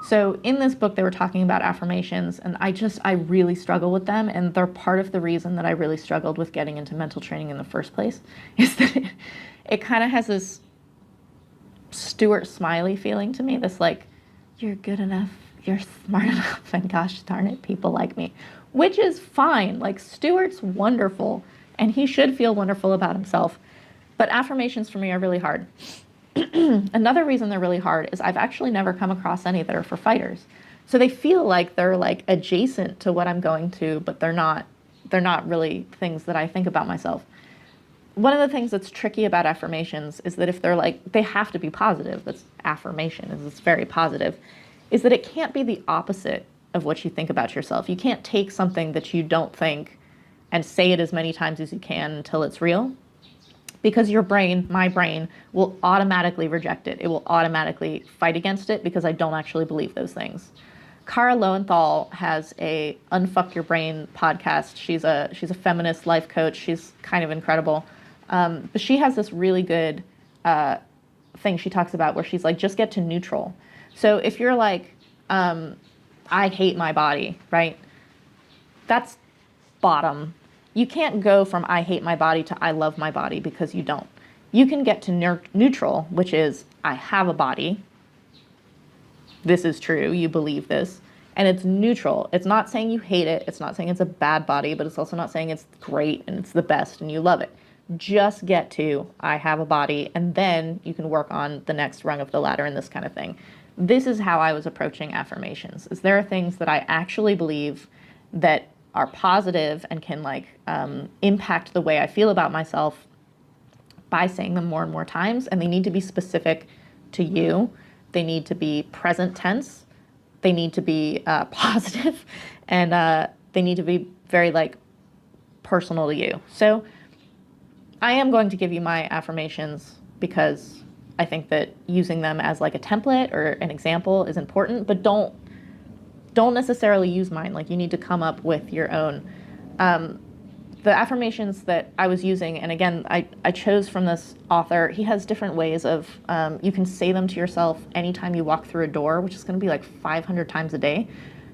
So in this book, they were talking about affirmations, and I really struggle with them. And they're part of the reason that I really struggled with getting into mental training in the first place, is that it kind of has this Stuart Smiley feeling to me, this like, you're good enough, you're smart enough, and gosh darn it, people like me, which is fine. Like, Stuart's wonderful, and he should feel wonderful about himself. But affirmations for me are really hard. Another reason they're really hard is I've actually never come across any that are for fighters. So they feel like they're like adjacent to what I'm going to, but they're not really things that I think about myself. One of the things that's tricky about affirmations is that if they're like, they have to be positive, that's affirmation, is it's very positive, is that it can't be the opposite of what you think about yourself. You can't take something that you don't think and say it as many times as you can until it's real. Because your brain, my brain, will automatically reject it. It will automatically fight against it because I don't actually believe those things. Cara Lowenthal has a Unfuck Your Brain podcast. She's a feminist life coach. She's kind of incredible. But she has this really good thing she talks about where she's like, just get to neutral. So if you're like, I hate my body, right? That's bottom. You can't go from I hate my body to I love my body, because you don't. You can get to neutral, which is I have a body. This is true. You believe this. And it's neutral. It's not saying you hate it. It's not saying it's a bad body, but it's also not saying it's great and it's the best and you love it. Just get to I have a body, and then you can work on the next rung of the ladder and this kind of thing. This is how I was approaching affirmations. Is there are things that I actually believe that are positive and can like impact the way I feel about myself by saying them more and more times. And they need to be specific to you. They need to be present tense. They need to be positive, and they need to be very like personal to you. So I am going to give you my affirmations because I think that using them as like a template or an example is important, but don't necessarily use mine. Like, you need to come up with your own. The affirmations that I was using, and again, I chose from this author. He has different ways of, you can say them to yourself anytime you walk through a door, which is going to be like 500 times a day.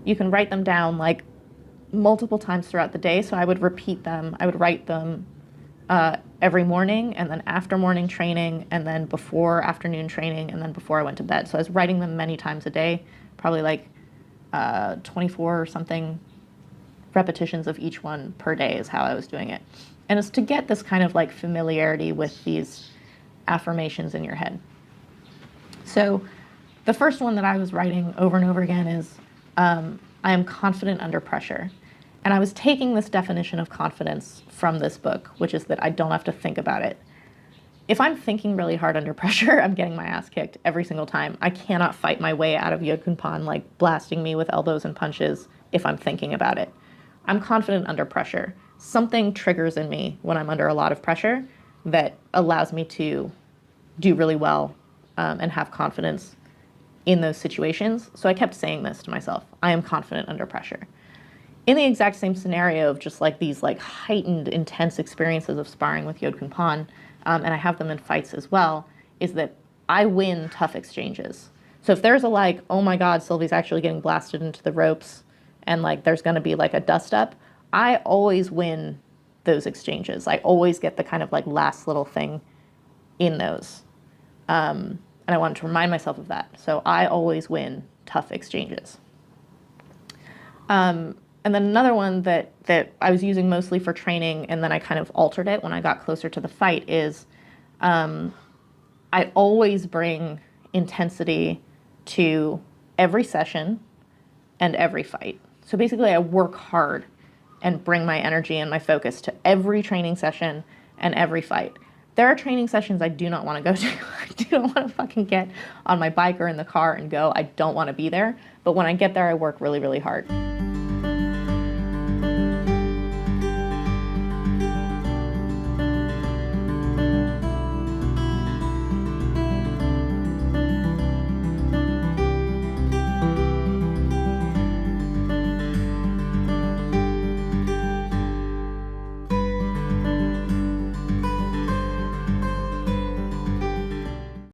You can write them down like multiple times throughout the day. So I would repeat them. I would write them every morning, and then after morning training, and then before afternoon training, and then before I went to bed. So I was writing them many times a day, probably like 24 or something repetitions of each one per day is how I was doing it. And it's to get this kind of like familiarity with these affirmations in your head. So the first one that I was writing over and over again is, I am confident under pressure. And I was taking this definition of confidence from this book, which is that I don't have to think about it. If I'm thinking really hard under pressure, I'm getting my ass kicked every single time. I cannot fight my way out of Yodkunpan, like blasting me with elbows and punches, if I'm thinking about it. I'm confident under pressure. Something triggers in me when I'm under a lot of pressure that allows me to do really well and have confidence in those situations. So I kept saying this to myself. I am confident under pressure. In the exact same scenario of just like these like heightened, intense experiences of sparring with Yodkunpan, and I have them in fights as well, is that I win tough exchanges. So if there's a like, oh my God, Sylvie's actually getting blasted into the ropes, and like there's going to be like a dust up, I always win those exchanges. I always get the kind of like last little thing in those. And I wanted to remind myself of that. So I always win tough exchanges. And then another one that I was using mostly for training, and then I kind of altered it when I got closer to the fight, is I always bring intensity to every session and every fight. So basically I work hard and bring my energy and my focus to every training session and every fight. There are training sessions I do not want to go to. I do not want to fucking get on my bike or in the car and go. I don't want to be there. But when I get there, I work really, really hard.